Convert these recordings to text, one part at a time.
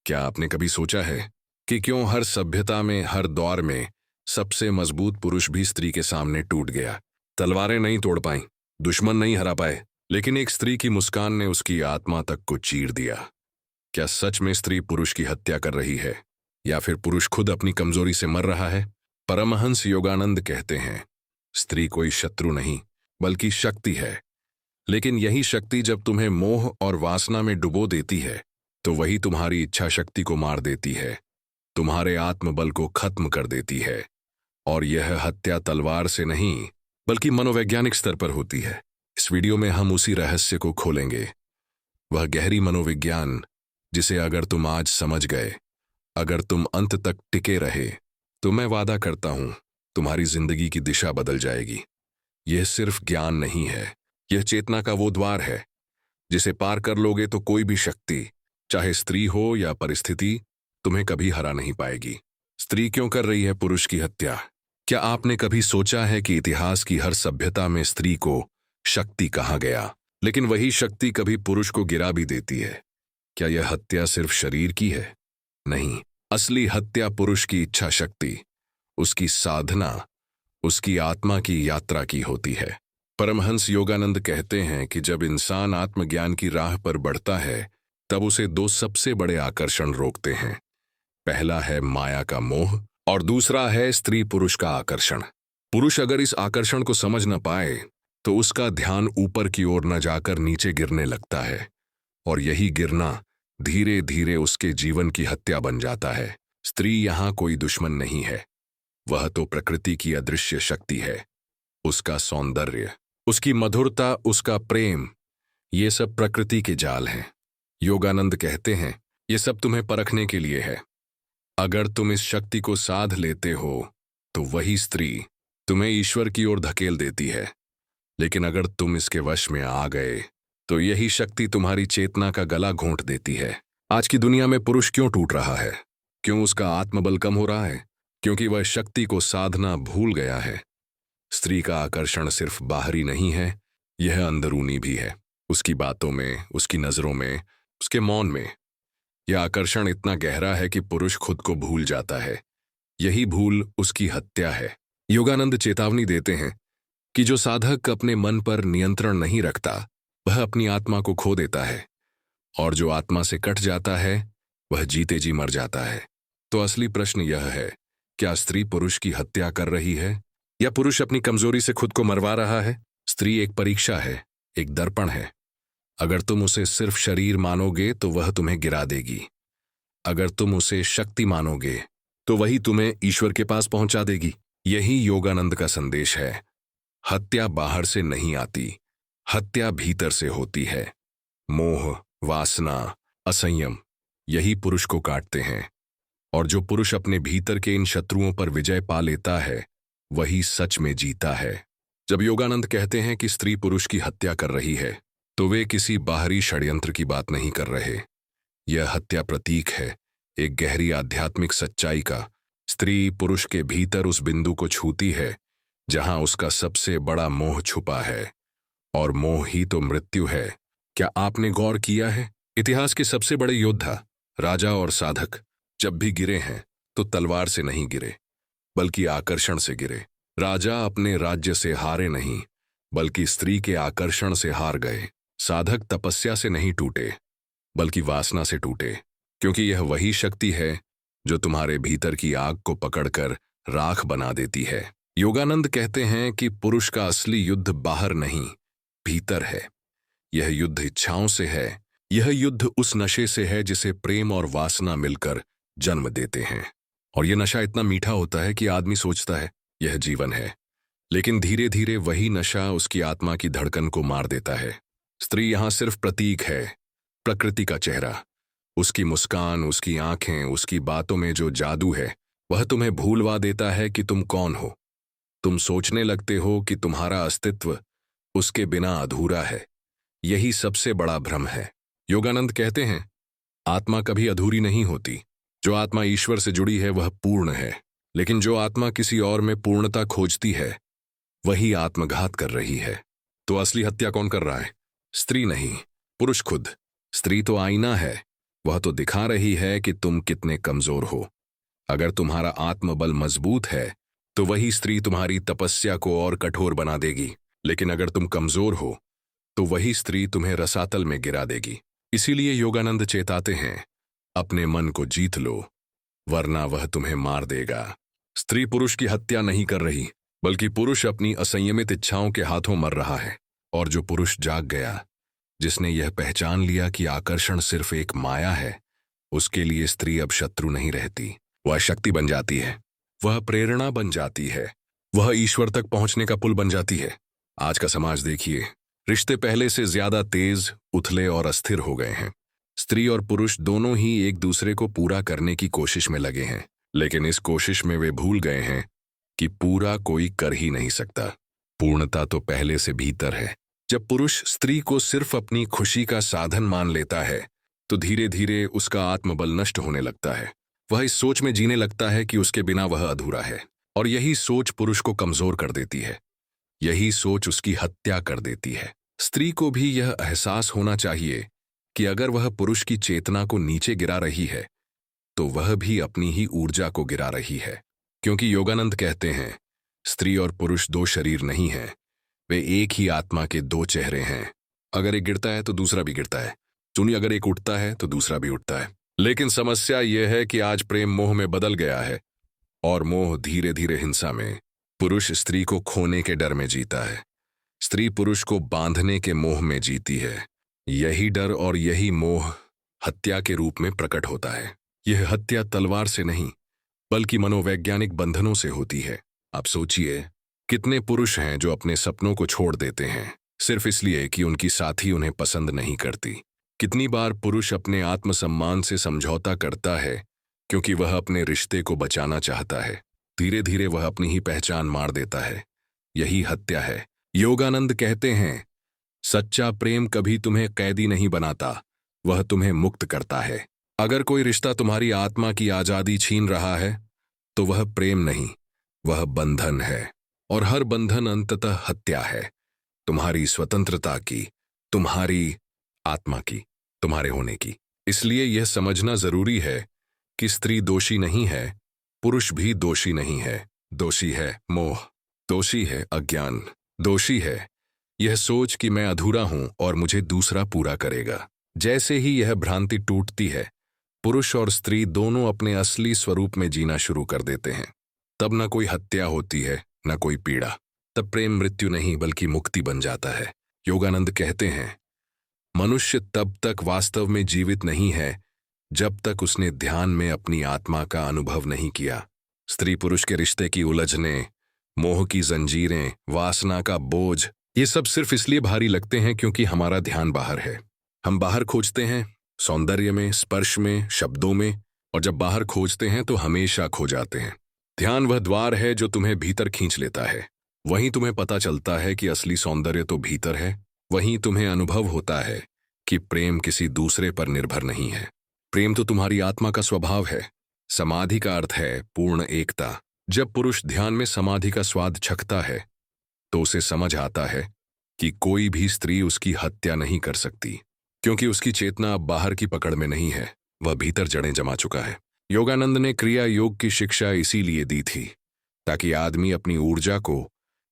क्या आपने कभी सोचा है कि क्यों हर सभ्यता में, हर दौर में सबसे मजबूत पुरुष भी स्त्री के सामने टूट गया? तलवारें नहीं तोड़ पाईं, दुश्मन नहीं हरा पाए, लेकिन एक स्त्री की मुस्कान ने उसकी आत्मा तक को चीर दिया। क्या सच में स्त्री पुरुष की हत्या कर रही है, या फिर पुरुष खुद अपनी कमजोरी से मर रहा है? परमहंस योगानंद कहते हैं, स्त्री कोई शत्रु नहीं बल्कि शक्ति है। लेकिन यही शक्ति जब तुम्हें मोह और वासना में डुबो देती है, तो वही तुम्हारी इच्छा शक्ति को मार देती है, तुम्हारे आत्मबल को खत्म कर देती है। और यह हत्या तलवार से नहीं बल्कि मनोवैज्ञानिक स्तर पर होती है। इस वीडियो में हम उसी रहस्य को खोलेंगे, वह गहरी मनोविज्ञान जिसे अगर तुम आज समझ गए, अगर तुम अंत तक टिके रहे, तो मैं वादा करता हूं तुम्हारी जिंदगी की दिशा बदल जाएगी। यह सिर्फ ज्ञान नहीं है, यह चेतना का वो द्वार है जिसे पार कर लोगे तो कोई भी शक्ति, चाहे स्त्री हो या परिस्थिति, तुम्हें कभी हरा नहीं पाएगी। स्त्री क्यों कर रही है पुरुष की हत्या? क्या आपने कभी सोचा है कि इतिहास की हर सभ्यता में स्त्री को शक्ति कहा गया, लेकिन वही शक्ति कभी पुरुष को गिरा भी देती है? क्या यह हत्या सिर्फ शरीर की है? नहीं, असली हत्या पुरुष की इच्छा शक्ति, उसकी साधना, उसकी आत्मा की यात्रा की होती है। परमहंस योगानंद कहते हैं कि जब इंसान आत्मज्ञान की राह पर बढ़ता है, तब उसे दो सबसे बड़े आकर्षण रोकते हैं। पहला है माया का मोह और दूसरा है स्त्री पुरुष का आकर्षण। पुरुष अगर इस आकर्षण को समझ न पाए तो उसका ध्यान ऊपर की ओर न जाकर नीचे गिरने लगता है, और यही गिरना धीरे धीरे उसके जीवन की हत्या बन जाता है। स्त्री यहां कोई दुश्मन नहीं है, वह तो प्रकृति की अदृश्य शक्ति है। उसका सौंदर्य, उसकी मधुरता, उसका प्रेम, ये सब प्रकृति के जाल हैं। योगानंद कहते हैं, ये सब तुम्हें परखने के लिए है। अगर तुम इस शक्ति को साध लेते हो तो वही स्त्री तुम्हें ईश्वर की ओर धकेल देती है, लेकिन अगर तुम इसके वश में आ गए तो यही शक्ति तुम्हारी चेतना का गला घोंट देती है। आज की दुनिया में पुरुष क्यों टूट रहा है? क्यों उसका आत्मबल कम हो रहा है? क्योंकि वह शक्ति को साधना भूल गया है। स्त्री का आकर्षण सिर्फ बाहरी नहीं है, यह अंदरूनी भी है। उसकी बातों में, उसकी नजरों में, उसके मौन में। यह आकर्षण इतना गहरा है कि पुरुष खुद को भूल जाता है। यही भूल उसकी हत्या है। योगानंद चेतावनी देते हैं कि जो साधक अपने मन पर नियंत्रण नहीं रखता, वह अपनी आत्मा को खो देता है, और जो आत्मा से कट जाता है वह जीते जी मर जाता है। तो असली प्रश्न यह है, क्या स्त्री पुरुष की हत्या कर रही है, या पुरुष अपनी कमजोरी से खुद को मरवा रहा है? स्त्री एक परीक्षा है, एक दर्पण है। अगर तुम उसे सिर्फ शरीर मानोगे तो वह तुम्हें गिरा देगी। अगर तुम उसे शक्ति मानोगे तो वही तुम्हें ईश्वर के पास पहुंचा देगी। यही योगानंद का संदेश है। हत्या बाहर से नहीं आती, हत्या भीतर से होती है। मोह, वासना, असंयम, यही पुरुष को काटते हैं। और जो पुरुष अपने भीतर के इन शत्रुओं पर विजय पा लेता है, वही सच में जीता है। जब योगानंद कहते हैं कि स्त्री पुरुष की हत्या कर रही है, तो वे किसी बाहरी षड्यंत्र की बात नहीं कर रहे। यह हत्या प्रतीक है एक गहरी आध्यात्मिक सच्चाई का। स्त्री पुरुष के भीतर उस बिंदु को छूती है जहां उसका सबसे बड़ा मोह छुपा है, और मोह ही तो मृत्यु है। क्या आपने गौर किया है, इतिहास के सबसे बड़े योद्धा, राजा और साधक जब भी गिरे हैं तो तलवार से नहीं गिरे, बल्कि आकर्षण से गिरे। राजा अपने राज्य से हारे नहीं, बल्कि स्त्री के आकर्षण से हार गए। साधक तपस्या से नहीं टूटे, बल्कि वासना से टूटे, क्योंकि यह वही शक्ति है जो तुम्हारे भीतर की आग को पकड़कर राख बना देती है। योगानंद कहते हैं कि पुरुष का असली युद्ध बाहर नहीं, भीतर है। यह युद्ध इच्छाओं से है, यह युद्ध उस नशे से है जिसे प्रेम और वासना मिलकर जन्म देते हैं। और यह नशा इतना मीठा होता है कि आदमी सोचता है यह जीवन है, लेकिन धीरे धीरे वही नशा उसकी आत्मा की धड़कन को मार देता है। स्त्री यहां सिर्फ प्रतीक है, प्रकृति का चेहरा। उसकी मुस्कान, उसकी आंखें, उसकी बातों में जो जादू है, वह तुम्हें भूलवा देता है कि तुम कौन हो। तुम सोचने लगते हो कि तुम्हारा अस्तित्व उसके बिना अधूरा है। यही सबसे बड़ा भ्रम है। योगानंद कहते हैं, आत्मा कभी अधूरी नहीं होती। जो आत्मा ईश्वर से जुड़ी है वह पूर्ण है, लेकिन जो आत्मा किसी और में पूर्णता खोजती है, वही आत्मघात कर रही है। तो असली हत्या कौन कर रहा है? स्त्री नहीं, पुरुष खुद। स्त्री तो आईना है, वह तो दिखा रही है कि तुम कितने कमजोर हो। अगर तुम्हारा आत्मबल मजबूत है तो वही स्त्री तुम्हारी तपस्या को और कठोर बना देगी, लेकिन अगर तुम कमजोर हो तो वही स्त्री तुम्हें रसातल में गिरा देगी। इसीलिए योगानंद चेताते हैं, अपने मन को जीत लो, वरना वह तुम्हें मार देगा। स्त्री पुरुष की हत्या नहीं कर रही, बल्कि पुरुष अपनी असंयमित इच्छाओं के हाथों मर रहा है। और जो पुरुष जाग गया, जिसने यह पहचान लिया कि आकर्षण सिर्फ एक माया है, उसके लिए स्त्री अब शत्रु नहीं रहती, वह शक्ति बन जाती है, वह प्रेरणा बन जाती है, वह ईश्वर तक पहुंचने का पुल बन जाती है। आज का समाज देखिए, रिश्ते पहले से ज्यादा तेज, उथले और अस्थिर हो गए हैं। स्त्री और पुरुष दोनों ही एक दूसरे को पूरा करने की कोशिश में लगे हैं, लेकिन इस कोशिश में वे भूल गए हैं कि पूरा कोई कर ही नहीं सकता। पूर्णता तो पहले से भीतर है। जब पुरुष स्त्री को सिर्फ अपनी खुशी का साधन मान लेता है तो धीरे धीरे उसका आत्मबल नष्ट होने लगता है। वह इस सोच में जीने लगता है कि उसके बिना वह अधूरा है, और यही सोच पुरुष को कमजोर कर देती है। यही सोच उसकी हत्या कर देती है। स्त्री को भी यह एहसास होना चाहिए कि अगर वह पुरुष की चेतना को नीचे गिरा रही है तो वह भी अपनी ही ऊर्जा को गिरा रही है। क्योंकि योगानंद कहते हैं, स्त्री और पुरुष दो शरीर नहीं हैं, वे एक ही आत्मा के दो चेहरे हैं। अगर एक गिरता है तो दूसरा भी गिरता है, सुनिए, अगर एक उठता है तो दूसरा भी उठता है। लेकिन समस्या यह है कि आज प्रेम मोह में बदल गया है, और मोह धीरे धीरे हिंसा में। पुरुष स्त्री को खोने के डर में जीता है, स्त्री पुरुष को बांधने के मोह में जीती है। यही डर और यही मोह हत्या के रूप में प्रकट होता है। यह हत्या तलवार से नहीं, बल्कि मनोवैज्ञानिक बंधनों से होती है। आप सोचिए, कितने पुरुष हैं जो अपने सपनों को छोड़ देते हैं सिर्फ इसलिए कि उनकी साथी उन्हें पसंद नहीं करती। कितनी बार पुरुष अपने आत्मसम्मान से समझौता करता है क्योंकि वह अपने रिश्ते को बचाना चाहता है। धीरे धीरे वह अपनी ही पहचान मार देता है। यही हत्या है। योगानंद कहते हैं, सच्चा प्रेम कभी तुम्हें कैदी नहीं बनाता, वह तुम्हें मुक्त करता है। अगर कोई रिश्ता तुम्हारी आत्मा की आजादी छीन रहा है तो वह प्रेम नहीं, वह बंधन है। और हर बंधन अंततः हत्या है, तुम्हारी स्वतंत्रता की, तुम्हारी आत्मा की, तुम्हारे होने की। इसलिए यह समझना जरूरी है कि स्त्री दोषी नहीं है, पुरुष भी दोषी नहीं है। दोषी है मोह, दोषी है अज्ञान, दोषी है यह सोच कि मैं अधूरा हूं और मुझे दूसरा पूरा करेगा। जैसे ही यह भ्रांति टूटती है, पुरुष और स्त्री दोनों अपने असली स्वरूप में जीना शुरू कर देते हैं। तब न कोई हत्या होती है, न कोई पीड़ा। तब प्रेम मृत्यु नहीं बल्कि मुक्ति बन जाता है। योगानंद कहते हैं, मनुष्य तब तक वास्तव में जीवित नहीं है जब तक उसने ध्यान में अपनी आत्मा का अनुभव नहीं किया। स्त्री पुरुष के रिश्ते की उलझने, मोह की जंजीरें, वासना का बोझ, ये सब सिर्फ इसलिए भारी लगते हैं क्योंकि हमारा ध्यान बाहर है। हम बाहर खोजते हैं, सौंदर्य में, स्पर्श में, शब्दों में, और जब बाहर खोजते हैं तो हमेशा खो जाते हैं। ध्यान वह द्वार है जो तुम्हें भीतर खींच लेता है। वहीं तुम्हें पता चलता है कि असली सौंदर्य तो भीतर है। वहीं तुम्हें अनुभव होता है कि प्रेम किसी दूसरे पर निर्भर नहीं है। प्रेम तो तुम्हारी आत्मा का स्वभाव है। समाधि का अर्थ है पूर्ण एकता। जब पुरुष ध्यान में समाधि का स्वाद चखता है तो उसे समझ आता है कि कोई भी स्त्री उसकी हत्या नहीं कर सकती, क्योंकि उसकी चेतना अब बाहर की पकड़ में नहीं है, वह भीतर जड़ें जमा चुका है। योगानंद ने क्रिया योग की शिक्षा इसीलिए दी थी, ताकि आदमी अपनी ऊर्जा को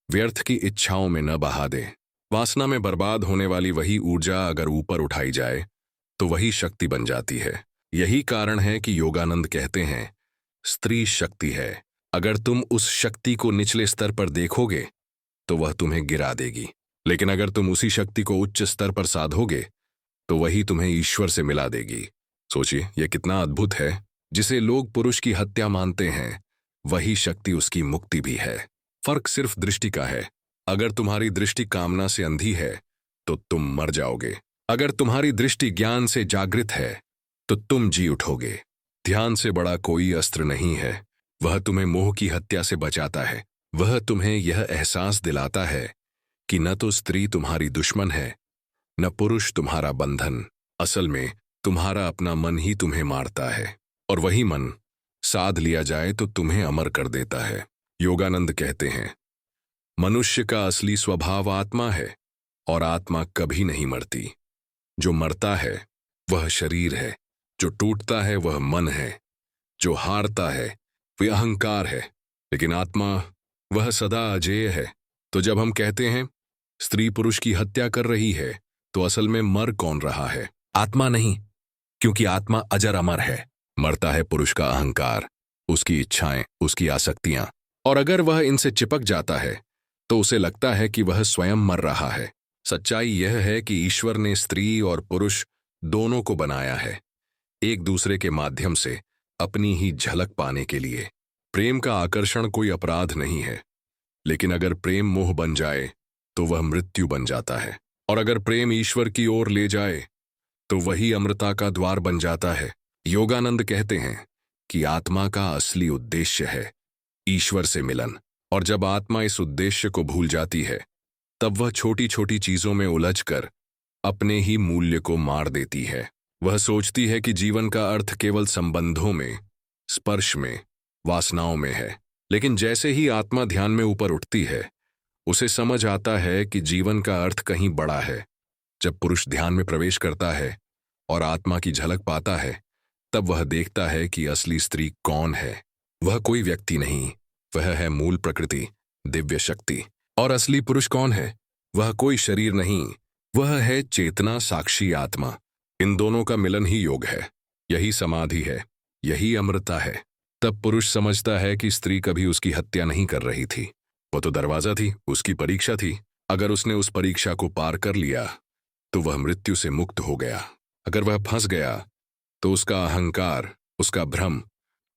व्यर्थ की इच्छाओं में न बहा दे। वासना में बर्बाद होने वाली वही ऊर्जा अगर ऊपर उठाई जाए तो वही शक्ति बन जाती है। यही कारण है कि योगानंद कहते हैं, स्त्री शक्ति है। अगर तुम उस शक्ति को निचले स्तर पर देखोगे तो वह तुम्हें गिरा देगी, लेकिन अगर तुम उसी शक्ति को उच्च स्तर पर साधोगे तो वही तुम्हें ईश्वर से मिला देगी। सोचिए, यह कितना अद्भुत है। जिसे लोग पुरुष की हत्या मानते हैं, वही शक्ति उसकी मुक्ति भी है। फर्क सिर्फ दृष्टि का है। अगर तुम्हारी दृष्टि कामना से अंधी है तो तुम मर जाओगे। अगर तुम्हारी दृष्टि ज्ञान से जागृत है तो तुम जी उठोगे। ध्यान से बड़ा कोई अस्त्र नहीं है। वह तुम्हें मोह की हत्या से बचाता है। वह तुम्हें यह एहसास दिलाता है कि न तो स्त्री तुम्हारी दुश्मन है, न पुरुष तुम्हारा बंधन। असल में तुम्हारा अपना मन ही तुम्हें मारता है, और वही मन साध लिया जाए तो तुम्हें अमर कर देता है। योगानंद कहते हैं, मनुष्य का असली स्वभाव आत्मा है, और आत्मा कभी नहीं मरती। जो मरता है वह शरीर है, जो टूटता है वह मन है, जो हारता है वह अहंकार है, लेकिन आत्मा वह सदा अजेय है। तो जब हम कहते हैं स्त्री पुरुष की हत्या कर रही है, तो असल में मर कौन रहा है? आत्मा नहीं, क्योंकि आत्मा अजर अमर है। मरता है पुरुष का अहंकार, उसकी इच्छाएं, उसकी आसक्तियां, और अगर वह इनसे चिपक जाता है तो उसे लगता है कि वह स्वयं मर रहा है। सच्चाई यह है कि ईश्वर ने स्त्री और पुरुष दोनों को बनाया है, एक दूसरे के माध्यम से अपनी ही झलक पाने के लिए। प्रेम का आकर्षण कोई अपराध नहीं है, लेकिन अगर प्रेम मोह बन जाए तो वह मृत्यु बन जाता है, और अगर प्रेम ईश्वर की ओर ले जाए तो वही अमृता का द्वार बन जाता है। योगानंद कहते हैं कि आत्मा का असली उद्देश्य है ईश्वर से मिलन, और जब आत्मा इस उद्देश्य को भूल जाती है तब वह छोटी छोटी चीजों में उलझकर अपने ही मूल्य को मार देती है। वह सोचती है कि जीवन का अर्थ केवल संबंधों में, स्पर्श में, वासनाओं में है, लेकिन जैसे ही आत्मा ध्यान में ऊपर उठती है उसे समझ आता है कि जीवन का अर्थ कहीं बड़ा है। जब पुरुष ध्यान में प्रवेश करता है और आत्मा की झलक पाता है, तब वह देखता है कि असली स्त्री कौन है। वह कोई व्यक्ति नहीं, वह है मूल प्रकृति, दिव्य शक्ति। और असली पुरुष कौन है? वह कोई शरीर नहीं, वह है चेतना साक्षी आत्मा। इन दोनों का मिलन ही योग है, यही समाधि है, यही अमृता है। तब पुरुष समझता है कि स्त्री कभी उसकी हत्या नहीं कर रही थी, वो तो दरवाजा थी, उसकी परीक्षा थी। अगर उसने उस परीक्षा को पार कर लिया तो वह मृत्यु से मुक्त हो गया। अगर वह फंस गया तो उसका अहंकार, उसका भ्रम,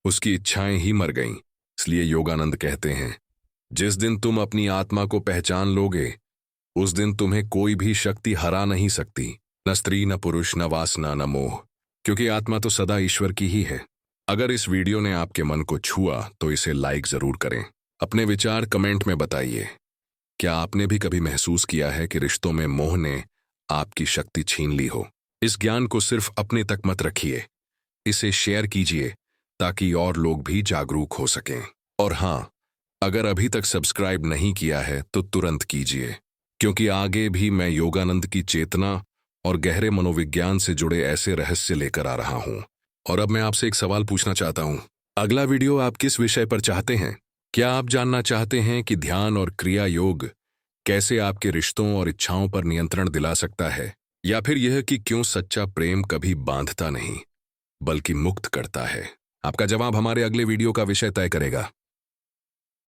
उसकी इच्छाएं ही मर गईं। इसलिए योगानंद कहते हैं, जिस दिन तुम अपनी आत्मा को पहचान लोगे उस दिन तुम्हें कोई भी शक्ति हरा नहीं सकती, न स्त्री, न पुरुष, न वासना, न मोह, क्योंकि आत्मा तो सदा ईश्वर की ही है। अगर इस वीडियो ने आपके मन को छुआ तो इसे लाइक जरूर करें। अपने विचार कमेंट में बताइए। क्या आपने भी कभी महसूस किया है कि रिश्तों में मोह ने आपकी शक्ति छीन ली हो? इस ज्ञान को सिर्फ अपने तक मत रखिए, इसे शेयर कीजिए ताकि और लोग भी जागरूक हो सकें। और हाँ, अगर अभी तक सब्सक्राइब नहीं किया है तो तुरंत कीजिए, क्योंकि आगे भी मैं योगानंद की चेतना और गहरे मनोविज्ञान से जुड़े ऐसे रहस्य लेकर आ रहा हूं। और अब मैं आपसे एक सवाल पूछना चाहता हूं, अगला वीडियो आप किस विषय पर चाहते हैं? क्या आप जानना चाहते हैं कि ध्यान और क्रिया योग कैसे आपके रिश्तों और इच्छाओं पर नियंत्रण दिला सकता है, या फिर यह कि क्यों सच्चा प्रेम कभी बांधता नहीं बल्कि मुक्त करता है? आपका जवाब हमारे अगले वीडियो का विषय तय करेगा।